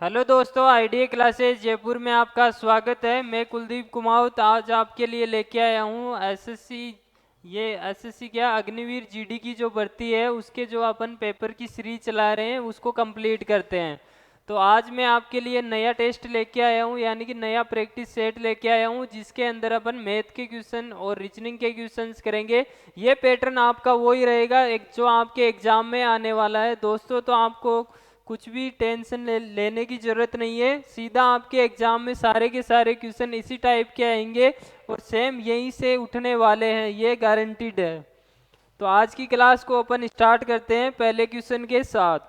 Hello दोस्तों, idea classes Jaipur में आपका स्वागत है। मैं कुलदीप कुमावत आज आपके लिए लेके आया हूँ एसएससी क्या अग्निवीर जीडी की जो भर्ती है उसके जो अपन पेपर की सीरीज चला रहे हैं उसको कंप्लीट करते हैं। तो आज मैं आपके लिए नया टेस्ट लेके आया हूँ, यानी कि नया प्रैक्टिस सेट लेके आया हूँ जिसके अंदर अपन मैथ के क्वेश्चन और रीजनिंग के क्वेश्चंस करेंगे। ये पैटर्न आपका वही रहेगा एक जो आपके एग्जाम में आने वाला है दोस्तों। तो आपको कुछ भी टेंशन लेने की ज़रूरत नहीं है, सीधा आपके एग्जाम में सारे के सारे क्वेश्चन इसी टाइप के आएंगे और सेम यहीं से उठने वाले हैं, ये गारंटीड है। तो आज की क्लास को अपन स्टार्ट करते हैं पहले क्वेश्चन के साथ।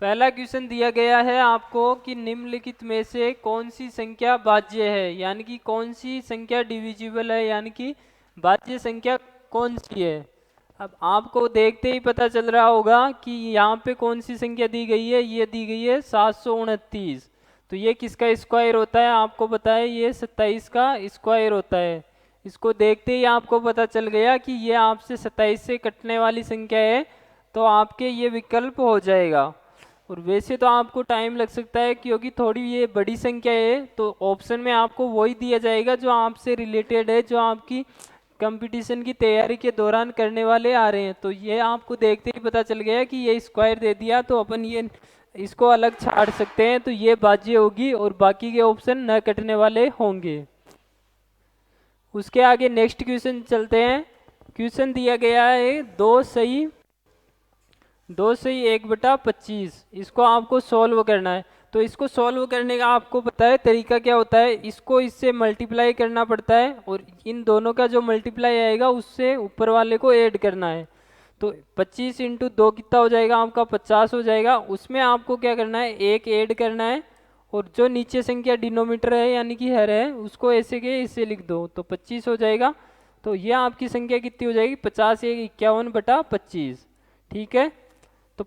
पहला क्वेश्चन दिया गया है आपको कि निम्नलिखित में से कौन सी संख्या भाज्य है, यानी कि कौन सी संख्या डिविजिबल है, यानी कि भाज्य संख्या कौन सी है। अब आपको देखते ही पता चल रहा होगा कि यहाँ पे कौन सी संख्या दी गई है, ये दी गई है 729। तो ये किसका स्क्वायर होता है आपको पता है, ये 27 का स्क्वायर होता है। इसको देखते ही आपको पता चल गया कि ये आपसे 27 से कटने वाली संख्या है, तो आपके ये विकल्प हो जाएगा। और वैसे तो आपको टाइम लग सकता है क्योंकि थोड़ी ये बड़ी संख्या है, तो ऑप्शन में आपको वही दिया जाएगा जो आपसे रिलेटेड है, जो आपकी कंपटीशन की तैयारी के दौरान करने वाले आ रहे हैं। तो ये आपको देखते ही पता चल गया कि ये स्क्वायर दे दिया, तो अपन ये इसको अलग छाड़ सकते हैं, तो ये बाजी होगी और बाकी के ऑप्शन न कटने वाले होंगे। उसके आगे नेक्स्ट क्वेश्चन चलते हैं। क्वेश्चन दिया गया है 2 सही 1/25, इसको आपको सॉल्व करना है। तो इसको सॉल्व करने का आपको पता है तरीका क्या होता है, इसको इससे मल्टीप्लाई करना पड़ता है और इन दोनों का जो मल्टीप्लाई आएगा उससे ऊपर वाले को ऐड करना है। तो 25 इंटू 2 कितना हो जाएगा आपका, 50 हो जाएगा। उसमें आपको क्या करना है, एक ऐड करना है और जो नीचे संख्या डिनोमीटर है यानी कि हर है उसको ऐसे के इससे लिख दो, तो 25 हो जाएगा। तो ये आपकी संख्या कितनी हो जाएगी, 50 × 51/25। ठीक है। तो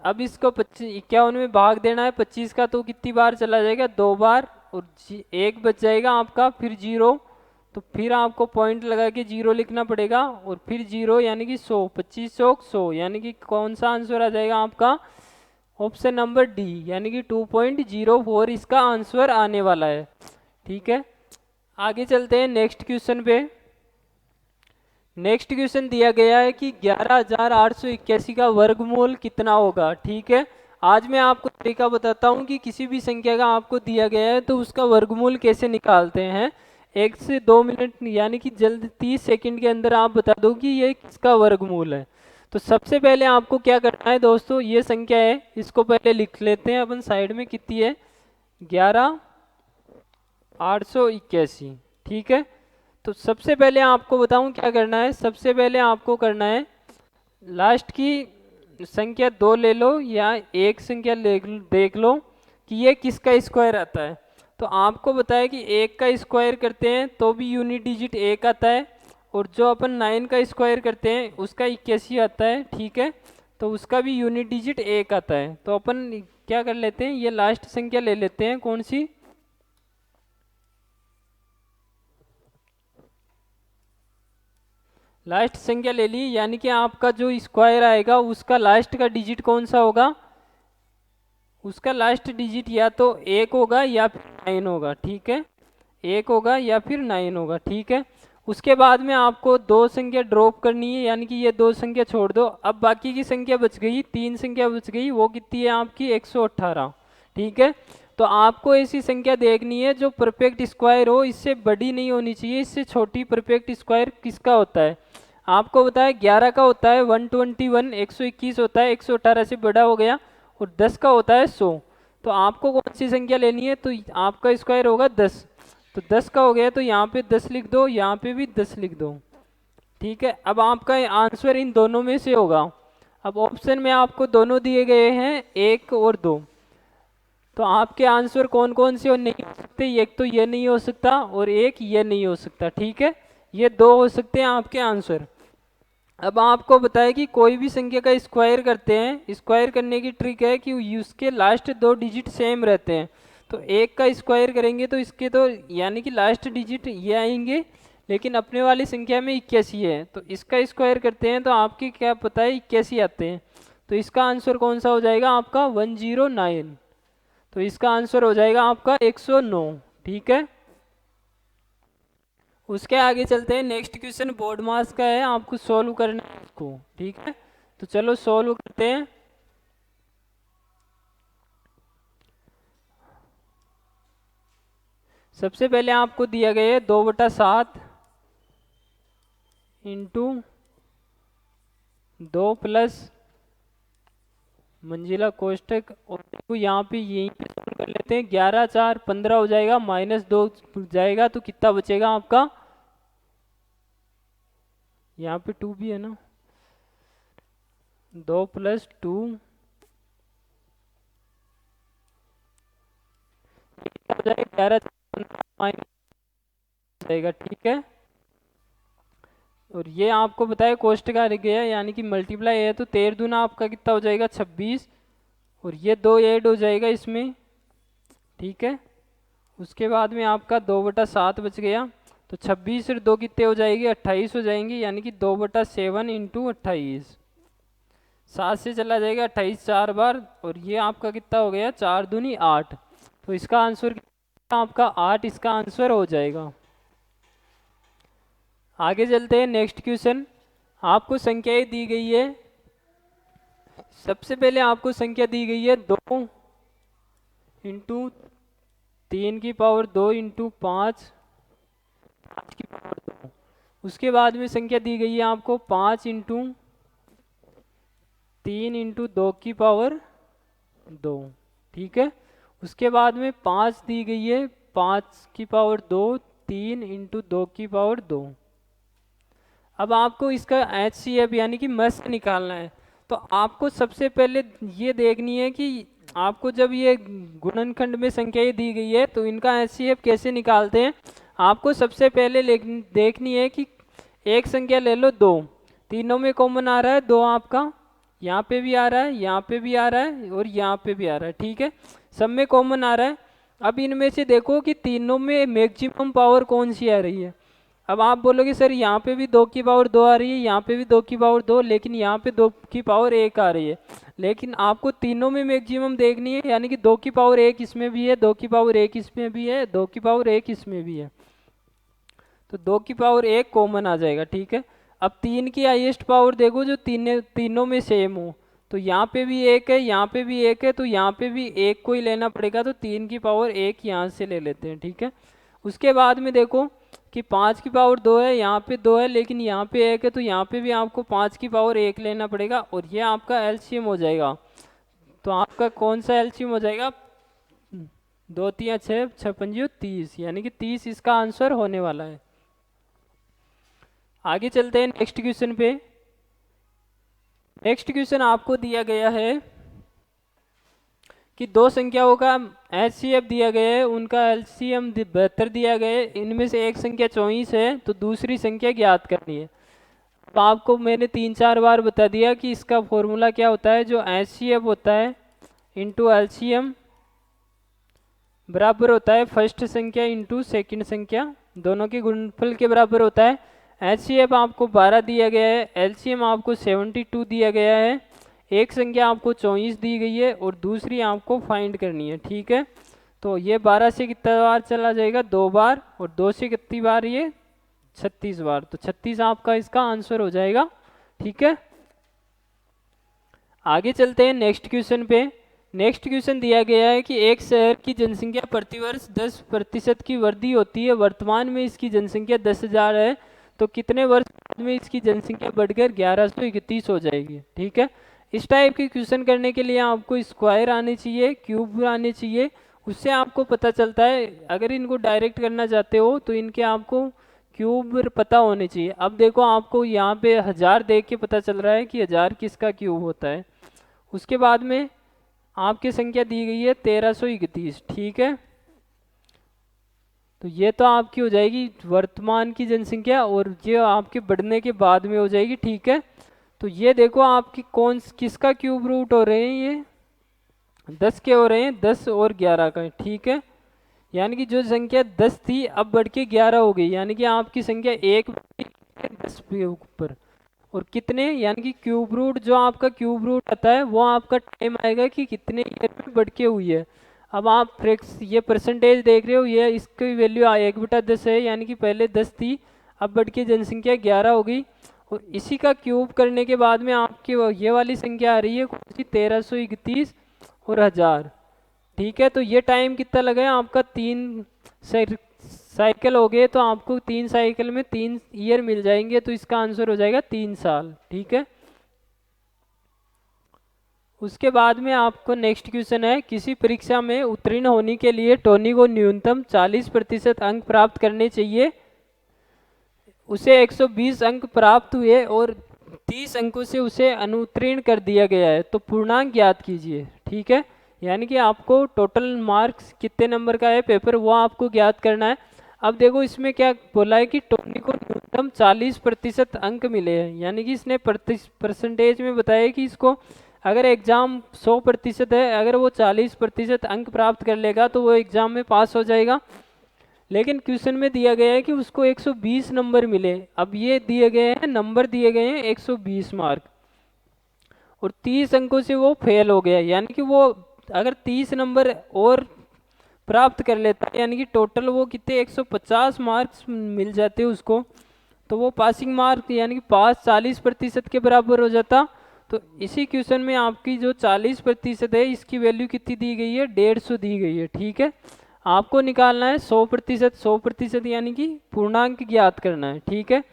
अब इसको 51 में भाग देना है 25 का, तो कितनी बार चला जाएगा, 2 बार, और एक बच जाएगा आपका, फिर 0। तो फिर आपको पॉइंट लगा के 0 लिखना पड़ेगा और फिर 0 यानी कि 100, 25 100, यानी कि कौन सा आंसर आ जाएगा आपका, ऑप्शन नंबर डी, यानी कि 2.04 इसका आंसर आने वाला है। ठीक है। आगे चलते हैं नेक्स्ट क्वेश्चन पे। नेक्स्ट क्वेश्चन दिया गया है कि 11,881 का वर्गमूल कितना होगा। ठीक है। आज मैं आपको तरीका बताता हूँ कि किसी भी संख्या का आपको दिया गया है तो उसका वर्गमूल कैसे निकालते हैं। 1 से 2 मिनट यानी कि जल्द 30 सेकंड के अंदर आप बता दो कि ये किसका वर्गमूल है। तो सबसे पहले आपको क्या करना है दोस्तों, ये संख्या है इसको पहले लिख लेते हैं अपन साइड में, कितनी है, 11,881। ठीक है। तो सबसे पहले आपको बताऊं क्या करना है, सबसे पहले आपको करना है लास्ट की संख्या 2 ले लो या एक संख्या देख लो कि ये किसका स्क्वायर आता है। तो आपको बताया कि 1 का स्क्वायर करते हैं तो भी यूनिट डिजिट 1 आता है, और जो अपन 9 का स्क्वायर करते हैं उसका 81 आता है। ठीक है। तो उसका भी यूनिट डिजिट 1 आता है। तो अपन क्या कर लेते हैं, ये लास्ट संख्या ले लेते हैं, कौन सी, लास्ट संख्या ले ली, यानी कि आपका जो स्क्वायर आएगा उसका लास्ट का डिजिट कौन सा होगा, उसका लास्ट डिजिट या तो 1 होगा या फिर 9 होगा। ठीक है। 1 होगा या फिर 9 होगा। ठीक है। उसके बाद में आपको 2 संख्या ड्रॉप करनी है, यानी कि ये 2 संख्या छोड़ दो। अब बाकी की संख्या बच गई, 3 संख्या बच गई, वो कितनी है आपकी, 118। ठीक है। तो आपको ऐसी संख्या देखनी है जो परफेक्ट स्क्वायर हो, इससे बड़ी नहीं होनी चाहिए, इससे छोटी। परफेक्ट स्क्वायर किसका होता है आपको बताया, 11 का होता है 121, 121 होता है, 118 से बड़ा हो गया, और 10 का होता है 100। तो आपको कौन सी संख्या लेनी है, तो आपका स्क्वायर होगा 10। तो 10 का हो गया तो यहाँ पे 10 लिख दो, यहाँ पे भी 10 लिख दो। ठीक है। अब आपका आंसर इन दोनों में से होगा। अब ऑप्शन में आपको दोनों दिए गए हैं, 1 और 2। तो आपके आंसर कौन कौन से और नहीं हो सकते, एक तो ये नहीं हो सकता और एक ये नहीं हो सकता। ठीक है। ये 2 हो सकते हैं आपके आंसर। अब आपको बताया कि कोई भी संख्या का स्क्वायर करते हैं, स्क्वायर करने की ट्रिक है कि उसके लास्ट 2 डिजिट सेम रहते हैं। तो 1 का स्क्वायर करेंगे तो इसके तो यानी कि लास्ट डिजिट ये आएंगे, लेकिन अपने वाली संख्या में 81 है, तो इसका स्क्वायर करते हैं तो आपकी क्या पता है 81 आते हैं। तो इसका आंसर कौन सा हो जाएगा आपका, 109। तो इसका आंसर हो जाएगा आपका 109। ठीक है, उसके आगे चलते हैं। नेक्स्ट क्वेश्चन बोर्ड मास का है, आपको सॉल्व करना है उसको। ठीक है, तो चलो सॉल्व करते हैं। सबसे पहले आपको दिया गया है 2/7 इंटू 2 प्लस मंजिला कोष्टक, और देखो यहाँ पे यहीं पे सॉल्व कर लेते हैं। 11 4 15 हो जाएगा, -2 जाएगा तो कितना बचेगा आपका, यहाँ पे 2 भी है ना, 2 + 2 हो जाएगा 11 माइनस जाएगा। ठीक है, और ये आपको बताया कोष्ट का रह गया, यानी कि मल्टीप्लाई है तो 13 दूना आपका कितना हो जाएगा 26, और ये 2 ऐड हो जाएगा इसमें। ठीक है, उसके बाद में आपका 2/7 बच गया, तो 26 और 2 कितने हो जाएंगे 28 हो जाएंगे, यानी कि 2/7 इंटू 28, 7 से चला जाएगा 28 4 बार, और ये आपका कितना हो गया 4 दूनी 8, तो इसका आंसर आपका 8 इसका आंसर हो जाएगा। आगे चलते हैं। नेक्स्ट क्वेश्चन, आपको संख्याएं दी गई है। सबसे पहले आपको संख्या दी गई है 2 इंटू 3 की पावर 2 इंटू 5 की पावर 2। उसके बाद में संख्या दी गई है आपको 5 इंटू 3 इंटू 2 की पावर 2। ठीक है, उसके बाद में 5 दी गई है 5 की पावर 2, 3 इंटू 2 की पावर 2। अब आपको इसका HCF यानी कि मस्त निकालना है। तो आपको सबसे पहले ये देखनी है कि आपको जब ये गुणनखंड में संख्याएं दी गई है तो इनका HCF कैसे निकालते हैं। आपको सबसे पहले देखनी है कि एक संख्या ले लो 2, तीनों में कॉमन आ रहा है 2 आपका, यहाँ पे भी आ रहा है, यहाँ पे भी आ रहा है, और यहाँ पे भी आ रहा है। ठीक है, सब में कॉमन आ रहा है। अब इनमें से देखो कि तीनों में मैक्सिमम पावर कौन सी आ रही है। अब आप बोलोगे सर यहाँ पे भी 2 की पावर 2 आ रही है, यहाँ पे भी 2 की पावर 2, लेकिन यहाँ पे 2 की पावर 1 आ रही है। लेकिन आपको तीनों में मैक्सिमम देखनी है, यानी कि 2 की पावर 1 इसमें भी है, 2 की पावर 1 इसमें भी है, 2 की पावर 1 इसमें भी है, तो 2 की पावर 1 कॉमन आ जाएगा। ठीक है, अब 3 की हाईएस्ट पावर देखो जो तीनों में सेम हो, तो यहाँ पे भी 1 है, यहाँ पे भी 1 है, तो यहाँ पे भी 1 को ही लेना पड़ेगा, तो 3 की पावर 1 यहाँ से ले लेते हैं। ठीक है, उसके बाद में देखो कि 5 की पावर 2 है, यहाँ पे 2 है, लेकिन यहाँ पे 1 है, तो यहाँ पे भी आपको 5 की पावर 1 लेना पड़ेगा, और ये आपका एलसीएम हो जाएगा। तो आपका कौन सा एलसीएम हो जाएगा, 2 3 6 6 5 30, यानी कि 30 इसका आंसर होने वाला है। आगे चलते हैं नेक्स्ट क्वेश्चन पे। नेक्स्ट क्वेश्चन आपको दिया गया है कि दो संख्याओं का HCF दिया गया है, उनका LCM 72 दिया गया है, इनमें से एक संख्या 24 है, तो दूसरी संख्या ज्ञात करनी है। तो आपको मैंने 3 4 बार बता दिया कि इसका फॉर्मूला क्या होता है। जो HCF होता है इंटू LCM बराबर होता है फर्स्ट संख्या इंटू सेकंड संख्या, दोनों के गुणनफल के बराबर होता है। HCF आपको 12 दिया गया है, LCM आपको 72 दिया गया है, एक संख्या आपको 24 दी गई है और दूसरी आपको फाइंड करनी है। ठीक है, तो ये 12 से कितना बार चला जाएगा 2 बार, और 2 से कितनी बार ये 36 बार, तो 36 आपका इसका आंसर हो जाएगा। ठीक है, आगे चलते हैं नेक्स्ट क्वेश्चन पे। नेक्स्ट क्वेश्चन दिया गया है कि एक शहर की जनसंख्या प्रतिवर्ष 10% की वृद्धि होती है, वर्तमान में इसकी जनसंख्या 10,000 है, तो कितने वर्ष बाद में इसकी जनसंख्या बढ़कर 1131 हो जाएगी। ठीक है, इस टाइप के क्वेश्चन करने के लिए आपको स्क्वायर आने चाहिए, क्यूब आने चाहिए, उससे आपको पता चलता है। अगर इनको डायरेक्ट करना चाहते हो तो इनके आपको क्यूब पता होने चाहिए। अब देखो आपको यहाँ पे 1000 देख के पता चल रहा है कि 1000 किसका क्यूब होता है। उसके बाद में आपकी संख्या दी गई है 1331। ठीक है, तो ये तो आपकी हो जाएगी वर्तमान की जनसंख्या, और ये आपके बढ़ने के बाद में हो जाएगी। ठीक है, तो ये देखो आपकी किसका क्यूब रूट हो रहे हैं, ये 10 के हो रहे हैं, 10 और 11 का। ठीक है, यानी कि जो संख्या 10 थी अब बढ़ के 11 हो गई, यानी कि आपकी संख्या 1 10 के ऊपर, और कितने, यानी कि क्यूब रूट जो आपका क्यूब रूट आता है वो आपका टाइम आएगा कि कितने ईयर में बढ़ के हुई है। अब आप फ्रैक्स ये परसेंटेज देख रहे हो, ये इसकी वैल्यू 1/10 है, यानी कि पहले 10 थी, अब बढ़ के जनसंख्या 11 हो गई। और इसी का क्यूब करने के बाद में आपकी ये वाली संख्या आ रही है कौन सी, 1331 और 1000। ठीक है, तो ये टाइम कितना लगा है आपका, 3 साइकिल हो गए, तो आपको 3 साइकिल में 3 ईयर मिल जाएंगे, तो इसका आंसर हो जाएगा 3 साल। ठीक है, उसके बाद में आपको नेक्स्ट क्वेश्चन है, किसी परीक्षा में उत्तीर्ण होने के लिए टोनी को न्यूनतम 40% अंक प्राप्त करने चाहिए, उसे 120 अंक प्राप्त हुए और 30 अंकों से उसे अनुत्तीर्ण कर दिया गया है, तो पूर्णांक ज्ञात कीजिए। ठीक है, यानी कि आपको टोटल मार्क्स कितने नंबर का है पेपर, वो आपको ज्ञात करना है। अब देखो इसमें क्या बोला है कि टोनी को न्यूनतम 40% अंक मिले हैं, यानी कि इसने परसेंटेज में बताया कि इसको अगर एग्ज़ाम 100% है, अगर वो 40% अंक प्राप्त कर लेगा तो वो एग्ज़ाम में पास हो जाएगा। लेकिन क्वेश्चन में दिया गया है कि उसको 120 नंबर मिले। अब ये दिए गए हैं नंबर, दिए गए हैं 120 मार्क, और 30 अंकों से वो फेल हो गया, यानी कि वो अगर 30 नंबर और प्राप्त कर लेता है, यानी कि टोटल वो कितने 150 मार्क्स मिल जाते उसको, तो वो पासिंग मार्क यानी कि पास 40% के बराबर हो जाता। तो इसी क्वेश्चन में आपकी जो 40% है, इसकी वैल्यू कितनी दी गई है, 150 दी गई है। ठीक है, आपको निकालना है 100%, 100% यानी कि पूर्णांक ज्ञात करना है। ठीक है,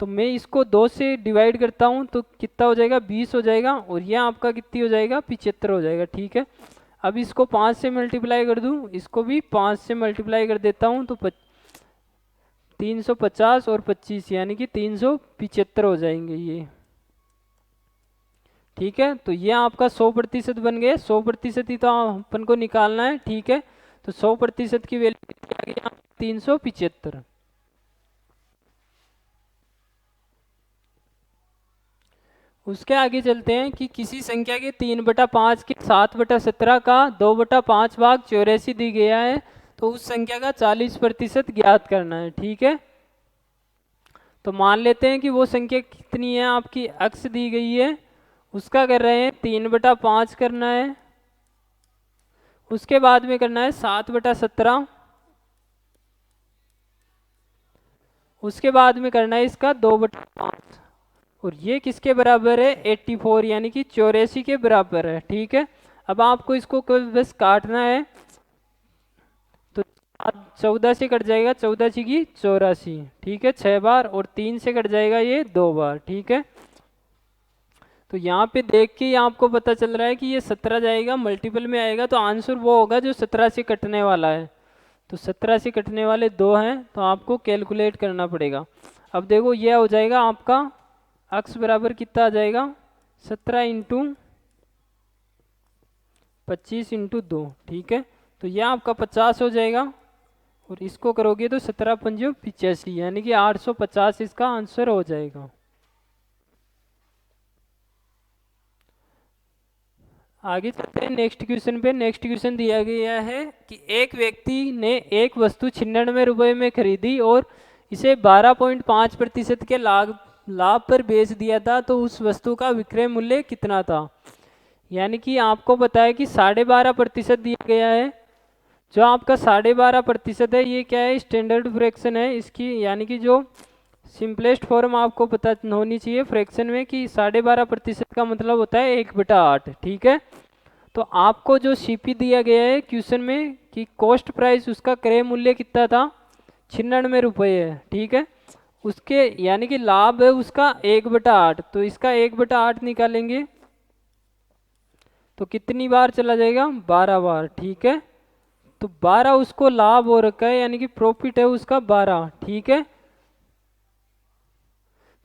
तो मैं इसको 2 से डिवाइड करता हूँ तो कितना हो जाएगा, 20 हो जाएगा, और यह आपका कितनी हो जाएगा, 75 हो जाएगा। ठीक है, अब इसको 5 से मल्टीप्लाई कर दूँ, इसको भी 5 से मल्टीप्लाई कर देता हूँ, तो 350 और 25 यानी कि 375 हो जाएंगे ये। ठीक है, तो ये आपका 100% बन गया, 100% ही तो अपन को निकालना है। ठीक है, तो 100% की वैल्यू कितनी आ गई, 375। उसके आगे चलते हैं कि किसी संख्या के 3/5 के 7/17 का 2/5 भाग 84 दी गया है, तो उस संख्या का 40% ज्ञात करना है। ठीक है, तो मान लेते हैं कि वो संख्या कितनी है, आपकी अक्स दी गई है, उसका कर रहे हैं 3/5 करना है, उसके बाद में करना है 7/17, उसके बाद में करना है इसका 2/5, और ये किसके बराबर है, 84 यानी कि 84 के बराबर है। ठीक है, अब आपको इसको बस काटना है, तो 14 से कट जाएगा, 14 की 84। ठीक है, 6 बार, और 3 से कट जाएगा ये 2 बार। ठीक है, तो यहाँ पे देख के ही आपको पता चल रहा है कि ये 17 जाएगा, मल्टीपल में आएगा, तो आंसर वो होगा जो 17 से कटने वाला है। तो 17 से कटने वाले 2 हैं, तो आपको कैलकुलेट करना पड़ेगा। अब देखो यह हो जाएगा आपका अक्स बराबर कितना आ जाएगा, 17 इंटू 25 इंटू 2। ठीक है, तो यह आपका 50 हो जाएगा, और इसको करोगे तो 17×5 = 85, यानी कि 850 इसका आंसर हो जाएगा। आगे चलते हैं नेक्स्ट क्वेश्चन पे। नेक्स्ट क्वेश्चन दिया गया है कि एक व्यक्ति ने एक वस्तु 96 रुपये में खरीदी और इसे 12.5% के लाभ पर बेच दिया था, तो उस वस्तु का विक्रय मूल्य कितना था। यानी कि आपको पता है कि 12.5% दिया गया है, जो आपका 12.5% है ये क्या है, स्टैंडर्ड फ्रैक्शन है इसकी, यानी कि जो सिंपलेस्ट फॉर्म आपको पता होनी चाहिए फ्रैक्शन में कि 12.5% का मतलब होता है 1/8। ठीक है, तो आपको जो सीपी दिया गया है क्वेश्चन में कि कॉस्ट प्राइस उसका क्रय मूल्य कितना था, 96 रुपये है। ठीक है, उसके यानी कि लाभ है उसका 1/8, तो इसका 1/8 निकालेंगे तो कितनी बार चला जाएगा, 12 बार। ठीक है, तो 12 उसको लाभ हो रखा है, यानी कि प्रॉफिट है उसका 12। ठीक है,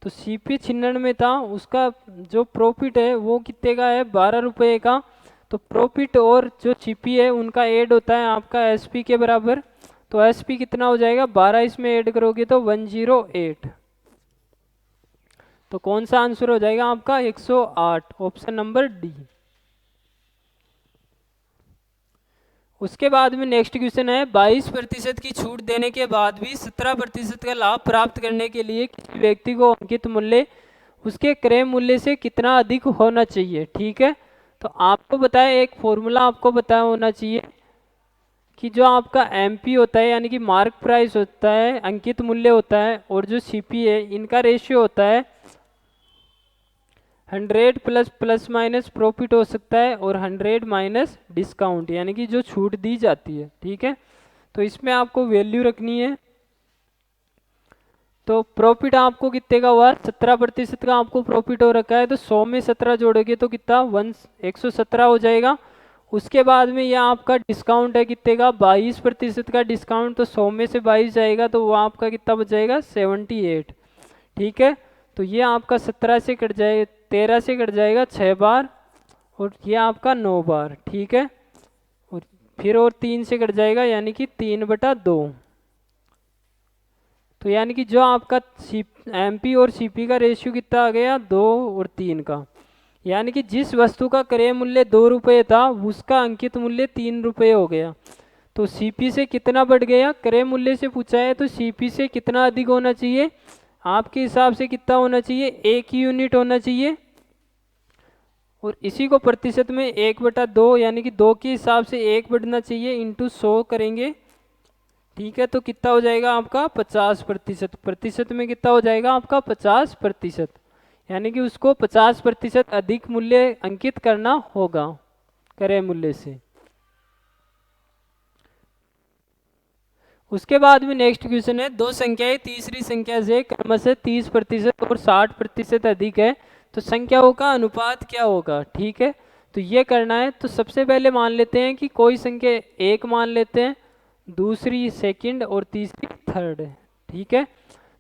तो सीपी 96 में था, उसका जो प्रॉफिट है वो कितने का है, 12 रुपये का। तो प्रॉफिट और जो सीपी है उनका ऐड होता है आपका एसपी के बराबर, तो एसपी कितना हो जाएगा, 12 इसमें ऐड करोगे तो 108। तो कौन सा आंसर हो जाएगा आपका, 108, ऑप्शन नंबर डी। उसके बाद में नेक्स्ट क्वेश्चन है, 22% की छूट देने के बाद भी 17% का लाभ प्राप्त करने के लिए किसी व्यक्ति को अंकित मूल्य उसके क्रय मूल्य से कितना अधिक होना चाहिए। ठीक है, तो आपको बताया एक फॉर्मूला आपको बताया होना चाहिए कि जो आपका एमपी होता है यानी कि मार्क प्राइस होता है, अंकित मूल्य होता है, और जो सीपी है, इनका रेशियो होता है 100 प्लस प्लस माइनस प्रॉफिट हो सकता है, और 100 माइनस डिस्काउंट यानी कि जो छूट दी जाती है। ठीक है, तो इसमें आपको वैल्यू रखनी है। तो प्रॉफिट आपको कितने का हुआ, 17% का आपको प्रॉफिट हो रखा है, तो 100 में 17 जोड़ोगे तो कितना 117 हो जाएगा। उसके बाद में यह आपका डिस्काउंट है कितने का, 22% का डिस्काउंट, तो 100 में से 22 जाएगा तो वो आपका कितना बच जाएगा 78। ठीक है, तो ये आपका 17 से कट जाए, 13 से कट जाएगा 6 बार, और ये आपका 9 बार। ठीक है, और फिर और 3 से कट जाएगा यानी कि 3/2। तो यानी कि जो आपका एमपी और सीपी का रेशियो कितना आ गया, 2 और 3 का। यानी कि जिस वस्तु का क्रय मूल्य 2 रुपये था उसका अंकित मूल्य 3 रुपये हो गया। तो सीपी से कितना बढ़ गया, क्रय मूल्य से पूछा है तो सीपी से कितना अधिक होना चाहिए, आपके हिसाब से कितना होना चाहिए, 1 यूनिट होना चाहिए। और इसी को प्रतिशत में 1/2 यानी कि 2 के हिसाब से 1 बढ़ना चाहिए, इंटू 100 करेंगे। ठीक है, तो कितना हो जाएगा आपका 50%। प्रतिशत में कितना हो जाएगा आपका 50%, यानी कि उसको 50% अधिक मूल्य अंकित करना होगा क्रय मूल्य से। उसके बाद में नेक्स्ट क्वेश्चन है, दो संख्याएं तीसरी संख्या से क्रमशः 30% और 60% अधिक है, तो संख्याओं का अनुपात क्या होगा। ठीक है, तो ये करना है। तो सबसे पहले मान लेते हैं कि कोई संख्या एक मान लेते हैं, दूसरी सेकंड और तीसरी थर्ड है। ठीक है,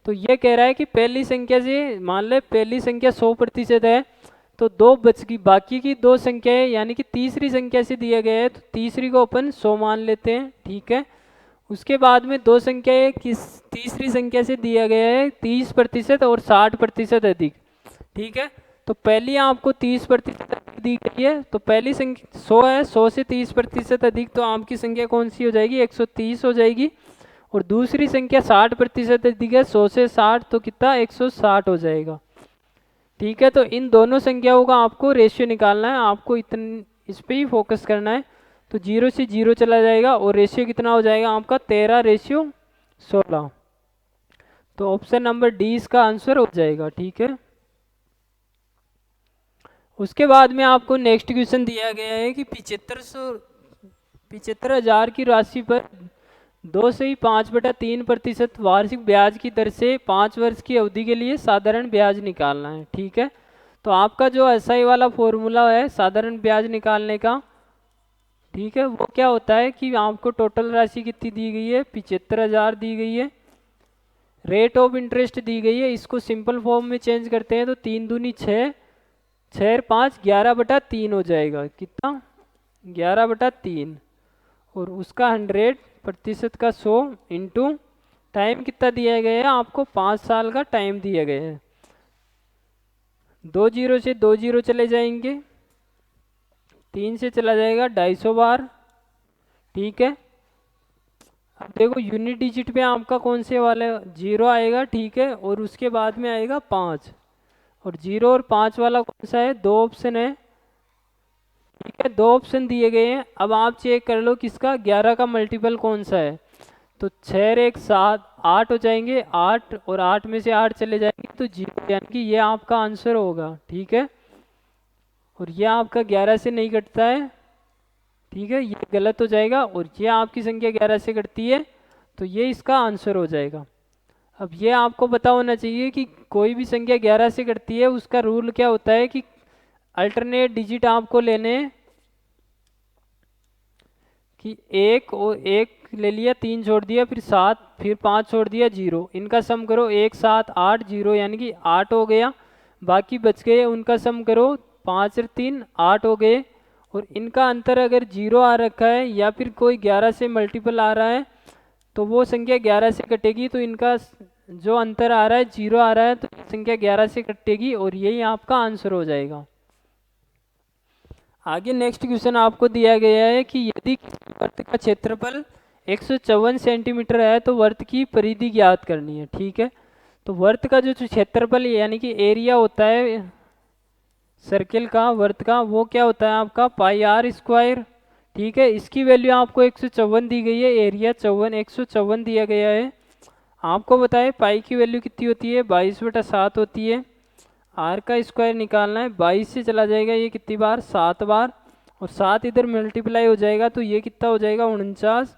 तो ये कह रहा है कि पहली संख्या से मान ले, पहली संख्या 100% है, तो दो बच गई, बाकी की दो संख्याएं यानी कि तीसरी संख्या से दिया गया है, तो तीसरी को अपन 100 मान लेते हैं। ठीक है, उसके बाद में दो संख्याएं किस तीसरी संख्या से दिया गया है 30% और 60% अधिक। ठीक है, तो पहली आपको 30% अधिक दी गई है, तो पहली संख्या 100 है, 100 से 30% अधिक, तो आपकी संख्या कौन सी हो जाएगी, 130 हो जाएगी। और दूसरी संख्या 60% अधिक है, 100 से 60, तो कितना 160 हो जाएगा। ठीक है, तो इन दोनों संख्याओं का आपको रेशियो निकालना है, आपको इस पे ही फोकस करना है। तो 0 से 0 चला जाएगा और रेशियो कितना हो जाएगा आपका 13:16। तो ऑप्शन नंबर डी इसका आंसर हो जाएगा। ठीक है, उसके बाद में आपको नेक्स्ट क्वेश्चन दिया गया है कि 75,000 की राशि पर 2.5/3% वार्षिक ब्याज की दर से 5 वर्ष की अवधि के लिए साधारण ब्याज निकालना है। ठीक है, तो आपका जो एसआई वाला फॉर्मूला है साधारण ब्याज निकालने का, ठीक है, वो क्या होता है कि आपको टोटल राशि कितनी दी गई है, 75,000 दी गई है, रेट ऑफ इंटरेस्ट दी गई है, इसको सिंपल फॉर्म में चेंज करते हैं तो 3 दूनी 6, 6 5 11/3 हो जाएगा, कितना 11/3, और उसका 100% का 100 इंटू टाइम कितना दिया गया है आपको, 5 साल का टाइम दिया गया है। 2 जीरो से 2 जीरो चले जाएंगे, 3 से चला जाएगा 250 बार। ठीक है, अब देखो यूनिट डिजिट पे आपका कौन से वाले 0 आएगा। ठीक है, और उसके बाद में आएगा 5, और 0 और 5 वाला कौन सा है, दो ऑप्शन है। ठीक है, दो ऑप्शन दिए गए हैं, अब आप चेक कर लो किसका 11 का मल्टीपल कौन सा है, तो 6 और 1 7 8 हो जाएंगे, 8 और 8 में से 8 चले जाएंगे तो 0, यानी कि ये आपका आंसर होगा। ठीक है, और ये आपका 11 से नहीं कटता है। ठीक है, ये गलत हो जाएगा, और ये आपकी संख्या 11 से कटती है, तो ये इसका आंसर हो जाएगा। अब ये आपको पता होना चाहिए कि कोई भी संख्या 11 से कटती है उसका रूल क्या होता है कि अल्टरनेट डिजिट आपको लेने हैं, कि 1 और 1 ले लिया, 3 छोड़ दिया, फिर 7, फिर 5 छोड़ दिया, 0, इनका सम करो 1 7 8 0, यानी कि 8 हो गया। बाकी बच गए उनका सम करो, 5 और 3 8 हो गए, और इनका अंतर अगर 0 आ रखा है या फिर कोई 11 से मल्टीपल आ रहा है तो वो संख्या 11 से कटेगी, तो इनका जो अंतर आ रहा है 0 आ रहा है, तो संख्या 11 से कटेगी, और यही आपका आंसर हो जाएगा। आगे नेक्स्ट क्वेश्चन आपको दिया गया है कि यदि किसी वर्त का क्षेत्रफल 154 सेंटीमीटर है तो वर्त की परिधि ज्ञात करनी है। ठीक है, तो वर्त का जो क्षेत्रफल यानी कि एरिया होता है सर्किल का, वर्त का, वो क्या होता है आपका पाई r स्क्वायर। ठीक है। इसकी वैल्यू आपको 154 दी गई है, एरिया 154 दिया गया है। आपको बताए पाई की वैल्यू कितनी होती है, 22/7 होती है। आर का स्क्वायर निकालना है, 22 से चला जाएगा ये कितनी बार, 7 बार, और 7 इधर मल्टीप्लाई हो जाएगा तो ये कितना हो जाएगा, 49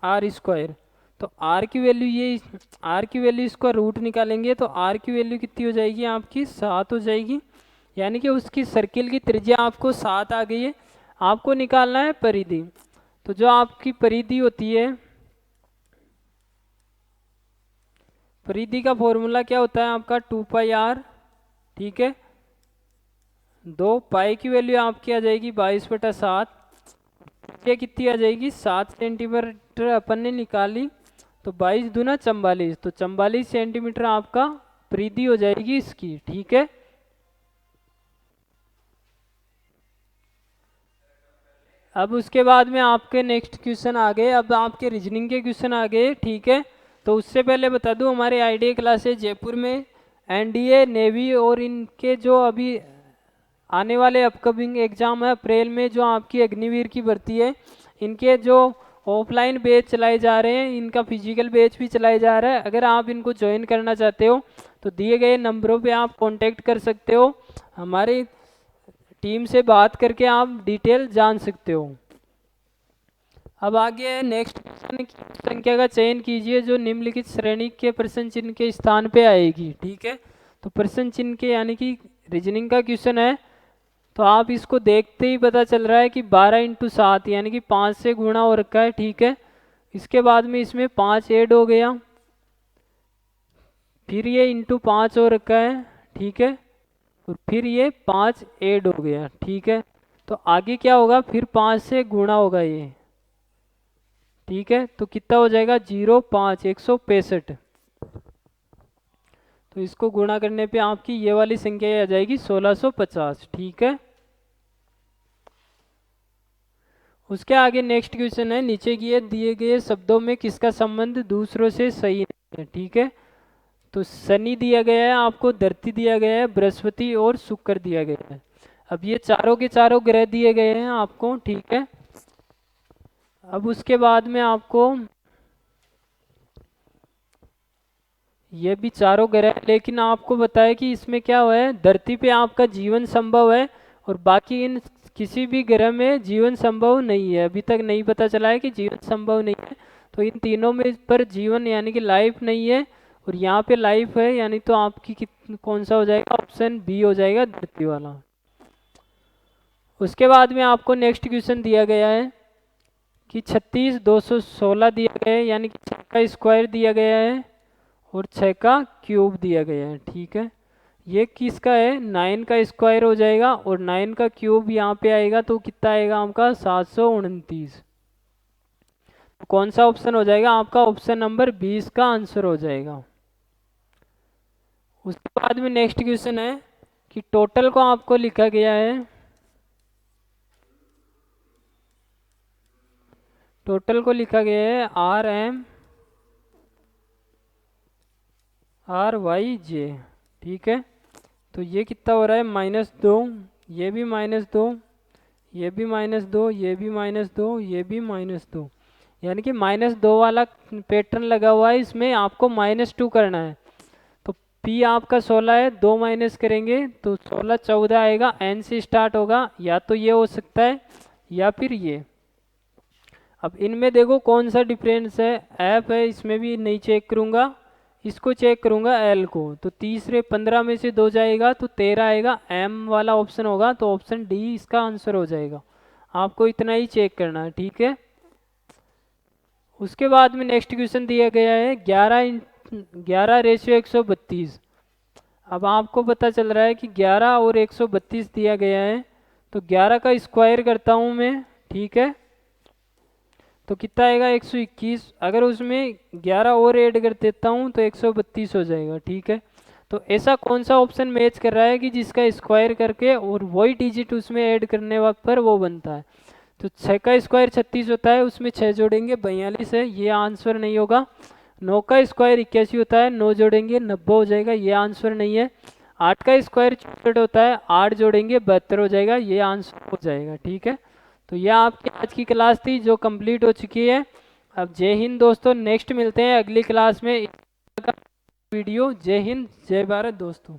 आर स्क्वायर। तो आर की वैल्यू ये, आर की वैल्यू इसका रूट निकालेंगे तो आर की वैल्यू कितनी हो जाएगी आपकी, 7 हो जाएगी। यानी कि उसकी सर्किल की त्रिज्या आपको 7 आ गई है। आपको निकालना है परिधि। तो जो आपकी परिधि होती है, परिधि का फॉर्मूला क्या होता है आपका, 2πr। ठीक है, 2 पाई की वैल्यू आपकी आ जाएगी 22/7। ये कितनी आ जाएगी, 7 सेंटीमीटर अपन ने निकाली, तो 22 दूना 44, तो 44 सेंटीमीटर आपका परिधि हो जाएगी इसकी। ठीक है, अब उसके बाद में आपके नेक्स्ट क्वेश्चन आ गए, अब आपके रीजनिंग के क्वेश्चन आ गए। ठीक है, तो उससे पहले बता दूं हमारे आईडीए क्लासेस जयपुर में एनडीए, नेवी और इनके जो अभी आने वाले अपकमिंग एग्जाम है अप्रैल में, जो आपकी अग्निवीर की भर्ती है, इनके जो ऑफलाइन बैच चलाए जा रहे हैं, इनका फिजिकल बैच भी चलाया जा रहा है। अगर आप इनको ज्वाइन करना चाहते हो तो दिए गए नंबरों पे आप कांटेक्ट कर सकते हो, हमारी टीम से बात करके आप डिटेल जान सकते हो। अब आगे नेक्स्ट क्वेश्चन की संख्या का चयन कीजिए जो निम्नलिखित श्रेणी के प्रश्न चिन्ह के स्थान पे आएगी। ठीक है, तो प्रश्न चिन्ह के यानी कि रीजनिंग का क्वेश्चन है, तो आप इसको देखते ही पता चल रहा है कि 12×7 यानी कि 5 से गुणा हो रखा है। ठीक है, इसके बाद में इसमें 5 ऐड हो गया, फिर ये इंटू 5 हो रखा है। ठीक है, और फिर ये 5 ऐड हो गया। ठीक है, तो आगे क्या होगा, फिर 5 से गुणा होगा ये। ठीक है, तो कितना हो जाएगा, 0 5 165। तो इसको गुणा करने पे आपकी ये वाली संख्या आ जाएगी 1650। ठीक है, उसके आगे नेक्स्ट क्वेश्चन है, नीचे किए दिए गए शब्दों में किसका संबंध दूसरों से सही नहीं है। ठीक है, तो शनि दिया गया है आपको, धरती दिया गया है, बृहस्पति और शुक्र दिया गया है। अब ये चारों के चारों ग्रह दिए गए हैं आपको। ठीक है, अब उसके बाद में आपको ये भी चारों ग्रह, लेकिन आपको बताया कि इसमें क्या हुआ है, धरती पे आपका जीवन संभव है और बाकी इन किसी भी ग्रह में जीवन संभव नहीं है। अभी तक नहीं पता चला है कि जीवन संभव नहीं है, तो इन तीनों में पर जीवन यानी कि लाइफ नहीं है, और यहाँ पे लाइफ है, यानी तो आपकी कौन सा हो जाएगा, ऑप्शन बी हो जाएगा, धरती वाला। उसके बाद में आपको नेक्स्ट क्वेश्चन दिया गया है कि 36 216 दिया गया है, यानी कि 6 का स्क्वायर दिया गया है और 6 का क्यूब दिया गया है। ठीक है, ये किसका है, 9 का स्क्वायर हो जाएगा और 9 का क्यूब यहाँ पे आएगा तो कितना आएगा आपका, 729। तो कौन सा ऑप्शन हो जाएगा आपका, ऑप्शन नंबर 20 का आंसर हो जाएगा। उसके बाद में नेक्स्ट क्वेश्चन है कि टोटल को आपको लिखा गया है, टोटल को लिखा गया है RMRYJ। ठीक है, तो ये कितना हो रहा है, -2, ये भी -2, ये भी -2, ये भी -2, ये भी -2, यानी कि -2 वाला पैटर्न लगा हुआ है, इसमें आपको -2 करना है। तो P आपका 16 है, 2 माइनस करेंगे तो 16 14 आएगा, N से स्टार्ट होगा, या तो ये हो सकता है या फिर ये। अब इनमें देखो कौन सा डिफरेंस है, F है, इसमें भी नहीं चेक करूँगा, इसको चेक करूँगा L को, तो तीसरे 15 में से 2 जाएगा तो 13 आएगा, M वाला ऑप्शन होगा, तो ऑप्शन D इसका आंसर हो जाएगा। आपको इतना ही चेक करना है। ठीक है, उसके बाद में नेक्स्ट क्वेश्चन दिया गया है 11:132। अब आपको पता चल रहा है कि 11 और 132 दिया गया है, तो 11 का स्क्वायर करता हूँ मैं। ठीक है, तो कितना आएगा, 121। अगर उसमें 11 और ऐड कर देता हूँ तो 132 हो जाएगा। ठीक है, तो ऐसा कौन सा ऑप्शन मैच कर रहा है कि जिसका स्क्वायर करके और वही डिजिट उसमें ऐड करने वक्त पर वो बनता है। तो 6 का स्क्वायर 36 होता है, उसमें 6 जोड़ेंगे 42 है, ये आंसर नहीं होगा। 9 का स्क्वायर 81 होता है, 9 जोड़ेंगे 90 हो जाएगा, ये आंसर नहीं है। 8 का स्क्वायर 64 होता है, 8 जोड़ेंगे 72 हो जाएगा, ये आंसर हो जाएगा। ठीक है, तो यह आपकी आज की क्लास थी जो कंप्लीट हो चुकी है। अब जय हिंद दोस्तों, नेक्स्ट मिलते हैं अगली क्लास में वीडियो। जय हिंद जय भारत दोस्तों।